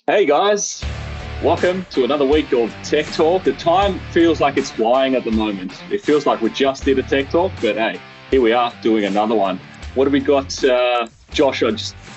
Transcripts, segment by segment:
Hey guys, welcome to another week of Tech Talk. The time feels like it's flying at the moment. It feels like we just did a Tech Talk, but hey, here we are doing another one. What have we got? Josh,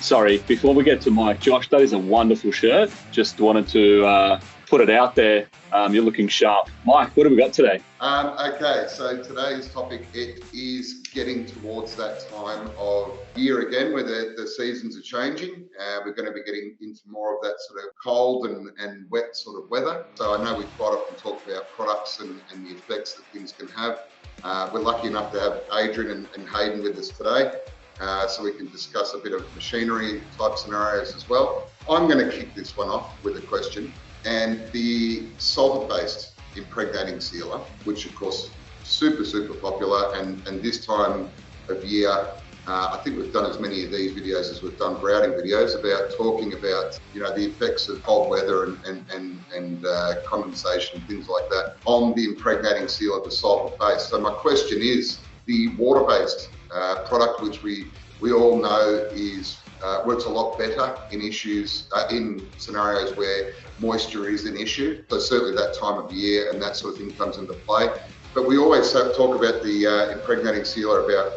sorry, before we get to Mike, Josh, that is a wonderful shirt. Just wanted to put it out there. You're looking sharp. Mike, what have we got today? Okay, so today's topic, it is getting towards that time of year again where the seasons are changing. We're going to be getting into more of that sort of cold and wet sort of weather. So I know we quite often talk about products and the effects that things can have. We're lucky enough to have Adrian and Hayden with us today. So we can discuss a bit of machinery type scenarios as well. I'm going to kick this one off with a question. And the solvent-based impregnating sealer, which of course super popular, and this time of year, I think we've done as many of these videos as we've done grouting videos about talking about the effects of cold weather and condensation, things like that on the impregnating sealer, the solvent-based. So my question is, the water-based product, which we all know is works a lot better in in scenarios where moisture is an issue. So certainly that time of year and that sort of thing comes into play. But we always talk about the impregnating sealer, about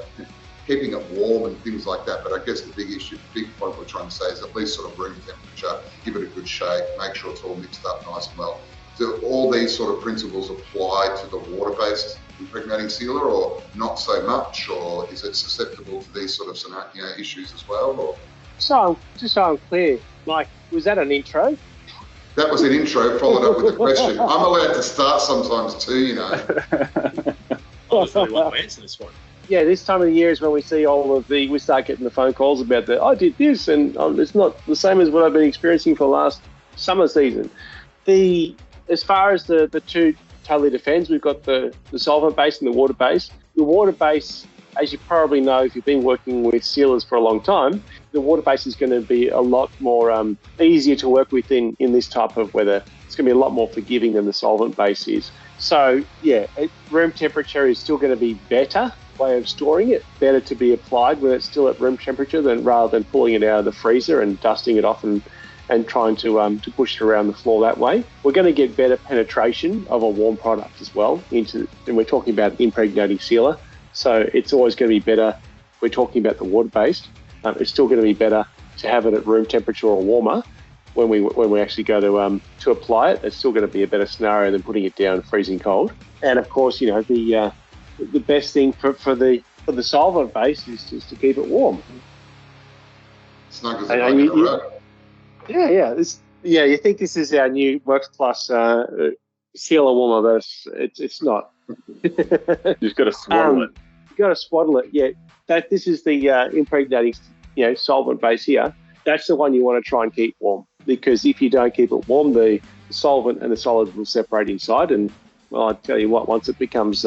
keeping it warm and things like that. But I guess the big point we're trying to say is at least sort of room temperature, give it a good shake, make sure it's all mixed up nice and well. Do all these sort of principles apply to the water-based impregnating sealer, or not so much, or is it susceptible to these sort of issues as well? Or So, just so I'm clear, Mike, was that an intro? that was an intro followed up with a question. I'm allowed to start sometimes too, I just really want to answer this one. Yeah, this time of the year is when we see we start getting the phone calls about I did this, and it's not the same as what I've been experiencing for the last summer season. As far as the two totally defends, we've got the solvent base and the water base. The water base, as you probably know, if you've been working with sealers for a long time, the water base is going to be a lot more easier to work with in this type of weather. It's going to be a lot more forgiving than the solvent base is. So, yeah, room temperature is still going to be better way of storing it, better to be applied when it's still at room temperature rather than pulling it out of the freezer and dusting it off and trying to push it around the floor that way. We're going to get better penetration of a warm product as well and we're talking about impregnating sealer. So it's always going to be better. We're talking about the water-based. It's still going to be better to have it at room temperature or warmer when we actually go to apply it. It's still going to be a better scenario than putting it down freezing cold. And of course, the best thing for the solvent base is to keep it warm. Snug as a bug in a rug. Yeah. You think this is our new Works Plus sealer warmer, but it's not. You've got to swaddle it. You've got to swaddle it. Yeah, this is the impregnating, solvent base here. That's the one you want to try and keep warm, because if you don't keep it warm, the solvent and the solids will separate inside. And well, I tell you what, once it becomes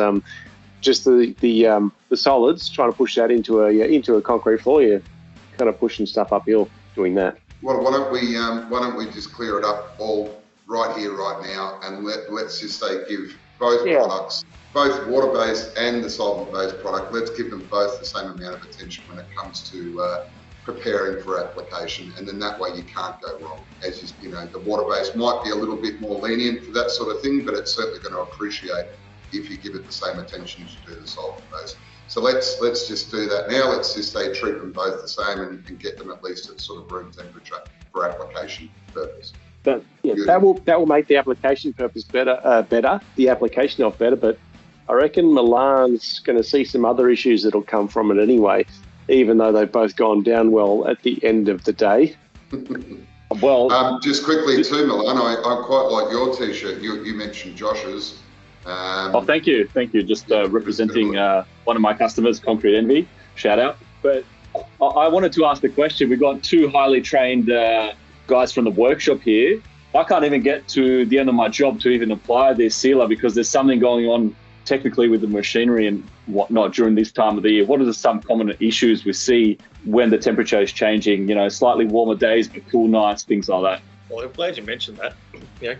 just the solids, trying to push that into a concrete floor, you're kind of pushing stuff uphill doing that. Well, why don't we just clear it up all right here, right now, and let's just say give both products, both water-based and the solvent-based product, let's give them both the same amount of attention when it comes to preparing for application, and then that way you can't go wrong. As the water-based might be a little bit more lenient for that sort of thing, but it's certainly going to appreciate if you give it the same attention as you do the solvent-based. So let's just do that now. Let's just say treat them both the same and get them at least at sort of room temperature for application purpose. That will make the application purpose better, the application of better. But I reckon Milan's going to see some other issues that'll come from it anyway, even though they've both gone down well at the end of the day. Well, just quickly too, Milan, I quite like your T-shirt. You mentioned Josh's. Thank you. Just representing one of my customers, Concrete Envy. Shout out. But I wanted to ask the question. We've got two highly trained guys from the workshop here. I can't even get to the end of my job to even apply this sealer because there's something going on technically with the machinery and whatnot during this time of the year. What are some common issues we see when the temperature is changing? Slightly warmer days but cool nights, things like that. Well, I'm glad you mentioned that.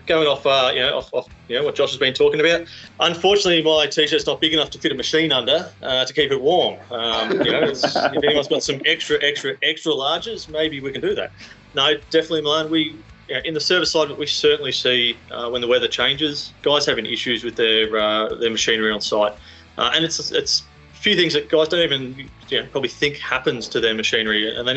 Going off, off what Josh has been talking about. Unfortunately, my T-shirt's not big enough to fit a machine under to keep it warm. If anyone's got some extra larges, maybe we can do that. No, definitely, Milan. in the service side, we certainly see when the weather changes, guys having issues with their machinery on site, and it's a few things that guys don't even probably think happens to their machinery, and they're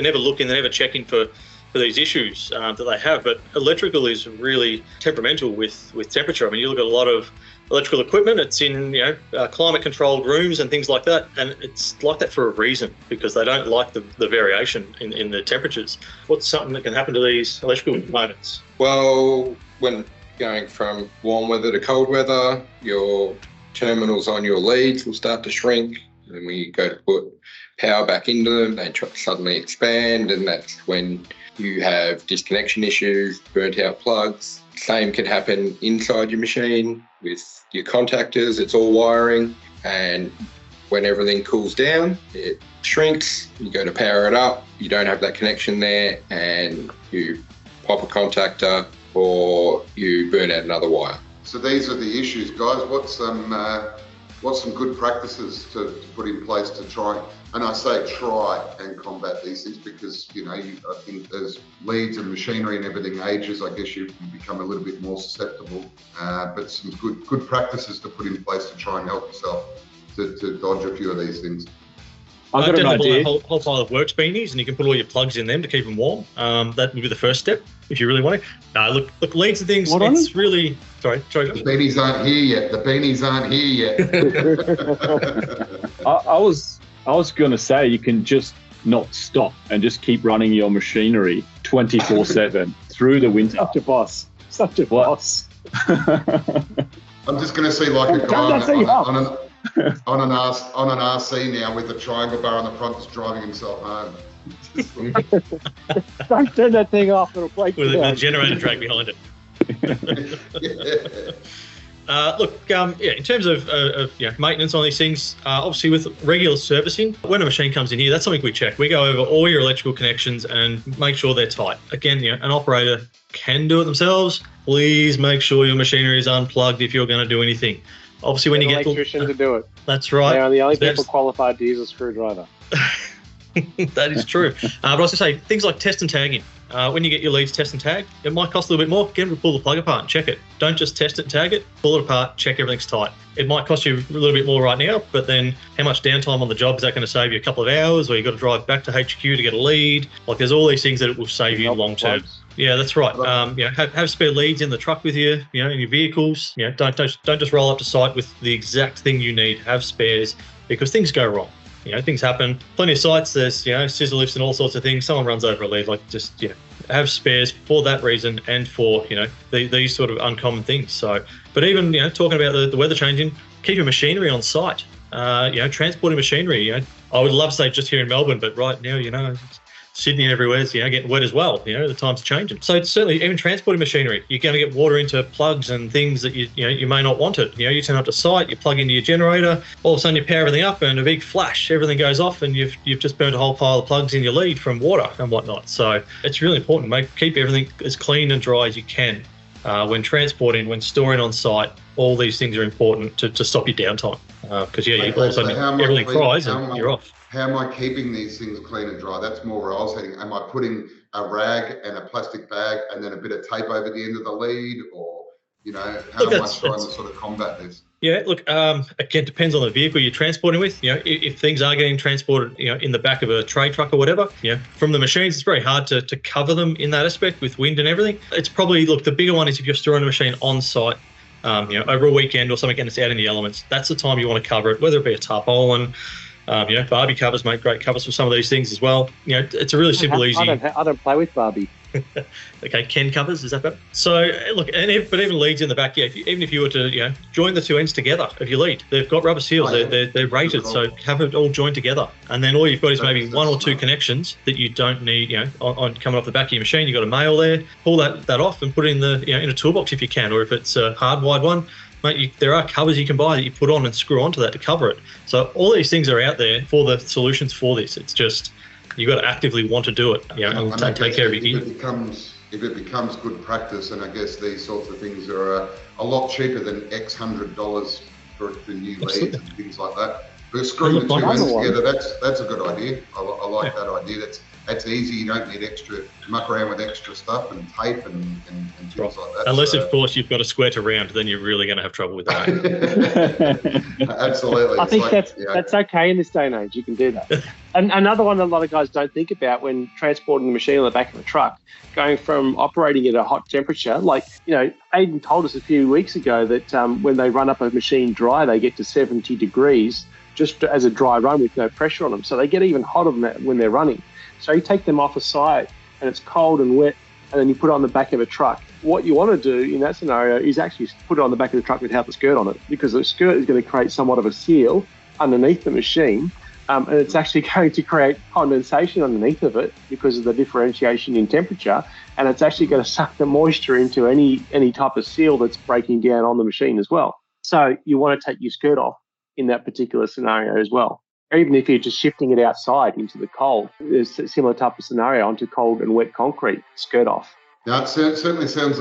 never looking, they're never checking for these issues that they have. But electrical is really temperamental with temperature. I mean, you look at a lot of electrical equipment, it's in climate controlled rooms and things like that, and it's like that for a reason, because they don't like the variation in the temperatures. What's something that can happen to these electrical components? Well, when going from warm weather to cold weather, your terminals on your leads will start to shrink, and when you go to put power back into them, they suddenly expand, and that's when you have disconnection issues, burnt out plugs. Same can happen inside your machine with your contactors. It's all wiring, and when everything cools down, it shrinks. You go to power it up, you don't have that connection there, and you pop a contactor or you burn out another wire. So these are the issues, guys. What's some good practices to put in place to try, and I say try and combat these things, because I think as leads and machinery and everything ages, I guess you become a little bit more susceptible. But some good practices to put in place to try and help yourself to dodge a few of these things. I've got an idea. A whole pile of works beanies, and you can put all your plugs in them to keep them warm. That would be the first step if you really want to. Look, leads and things. It's really sorry. The beanies aren't here yet. I was going to say you can just not stop and just keep running your machinery 24/7 through the winter. Such a boss. I'm just going to see like a guy on an RC now with a triangle bar on the front, just driving himself home. Don't turn that thing off; it'll break with down. a generator drag behind it. In terms of maintenance on these things, obviously with regular servicing, when a machine comes in here, that's something we check. We go over all your electrical connections and make sure they're tight. Again, an operator can do it themselves. Please make sure your machinery is unplugged if you're going to do anything. Obviously, when you get an electrician to do it, that's right. They are the only people qualified to use a screwdriver. That is true. But I was going to say, things like test and tagging. When you get your leads test and tag, it might cost a little bit more. Get them to pull the plug apart and check it. Don't just test it and tag it. Pull it apart, check everything's tight. It might cost you a little bit more right now, but then how much downtime on the job is that going to save you? A couple of hours, or you've got to drive back to HQ to get a lead? Like, there's all these things that it will save you long term. Yeah, that's right. Have spare leads in the truck with you, in your vehicles. Don't just roll up to site with the exact thing you need. Have spares, because things go wrong. Things happen. Plenty of sites, there's, scissor lifts and all sorts of things. Someone runs over a lead, have spares for that reason and for, these sort of uncommon things. So, but even, talking about the weather changing, keep your machinery on site. Transporting machinery, I would love to say just here in Melbourne, but right now, Sydney and everywhere is, getting wet as well. The time's changing. So it's certainly, even transporting machinery, you're going to get water into plugs and things that you may not want it. You turn up to site, you plug into your generator, all of a sudden you power everything up and a big flash, everything goes off, and you've just burned a whole pile of plugs in your lead from water and whatnot. So it's really important. Keep everything as clean and dry as you can. When transporting, when storing on site, all these things are important to stop your downtime. Because all of a sudden everything cries and you're off. How am I keeping these things clean and dry? That's more where I was heading. Am I putting a rag and a plastic bag and then a bit of tape over the end of the lead, or how am I trying to sort of combat this? Yeah, look, again, depends on the vehicle you're transporting with. If things are getting transported, in the back of a tray truck or whatever, from the machines, it's very hard to cover them in that aspect with wind and everything. It's probably, the bigger one is if you're storing a machine on site, over a weekend or something, and it's out in the elements. That's the time you want to cover it, whether it be a tarpaulin. Barbie covers make great covers for some of these things as well. It's a really simple, easy. I don't play with Barbie. Okay, Ken covers, is that better? So look, but even leads in the back, even if you were to join the two ends together of your lead, they've got rubber seals. They're rated, so have it all joined together, and then all you've got is maybe one or two connections that you don't need. On coming off the back of your machine, you've got a male there. Pull that off and put it in the in a toolbox if you can, or if it's a hardwired one. Mate, there are covers you can buy that you put on and screw onto that to cover it. So all these things are out there for the solutions for this. It's just you've got to actively want to do it, and take care of your gear. If it becomes good practice, and I guess these sorts of things are a lot cheaper than X $100 for new leads and things like that. But screwing the two ends together, that's a good idea. I like that idea. that's easy. You don't need muck around with extra stuff and tape and things like that. Unless, of course, you've got a square to round, then you're really going to have trouble with that. Absolutely. I think that's okay in this day and age. You can do that. And another one that a lot of guys don't think about when transporting the machine on the back of a truck, going from operating at a hot temperature, like, Aidan told us a few weeks ago that when they run up a machine dry, they get to 70 degrees just as a dry run with no pressure on them. So they get even hotter than that when they're running. So you take them off a site and it's cold and wet, and then you put it on the back of a truck. What you want to do in that scenario is actually put it on the back of the truck without the skirt on it, because the skirt is going to create somewhat of a seal underneath the machine, and it's actually going to create condensation underneath of it because of the differentiation in temperature, and it's actually going to suck the moisture into any type of seal that's breaking down on the machine as well. So you want to take your skirt off in that particular scenario as well. Or even if you're just shifting it outside into the cold, there's a similar type of scenario onto cold and wet concrete, skirt off. Now, it certainly sounds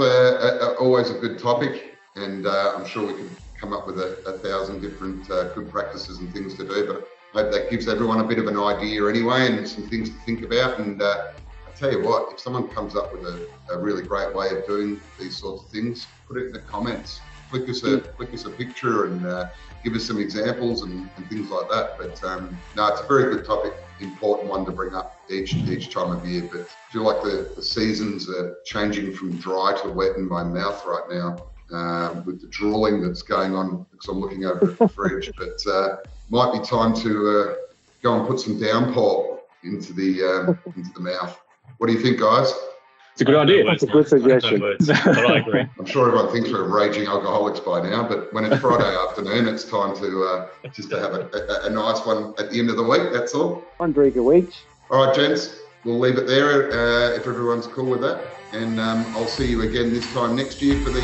always a good topic, and I'm sure we can come up with a 1,000 different good practices and things to do, but I hope that gives everyone a bit of an idea anyway and some things to think about. And I tell you what, if someone comes up with a really great way of doing these sorts of things, put it in the comments. Flick us a picture and give us some examples and things like that. But no, it's a very good topic, important one to bring up each time of year. But I feel like the seasons are changing from dry to wet in my mouth right now with the drooling that's going on because I'm looking over at the fridge. But might be time to go and put some downpour into the mouth. What do you think, guys? It's a good idea. That's a good suggestion. But I agree. I'm sure everyone thinks we're raging alcoholics by now, but when it's Friday afternoon, it's time to just to have a nice one at the end of the week. That's all. One drink a week. All right, gents, we'll leave it there if everyone's cool with that, and I'll see you again this time next year for the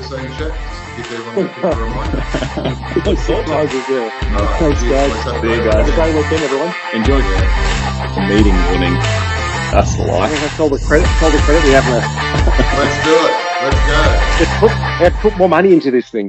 same chat. Just to give everyone a bit of a reminder. Good surprises, yeah. All right, Thanks, guys. See you guys. Have a great weekend, everyone. Enjoy the meeting winning. That's the life. That's all the credit we have left. Let's do it. Let's go. Let's put more money into this thing.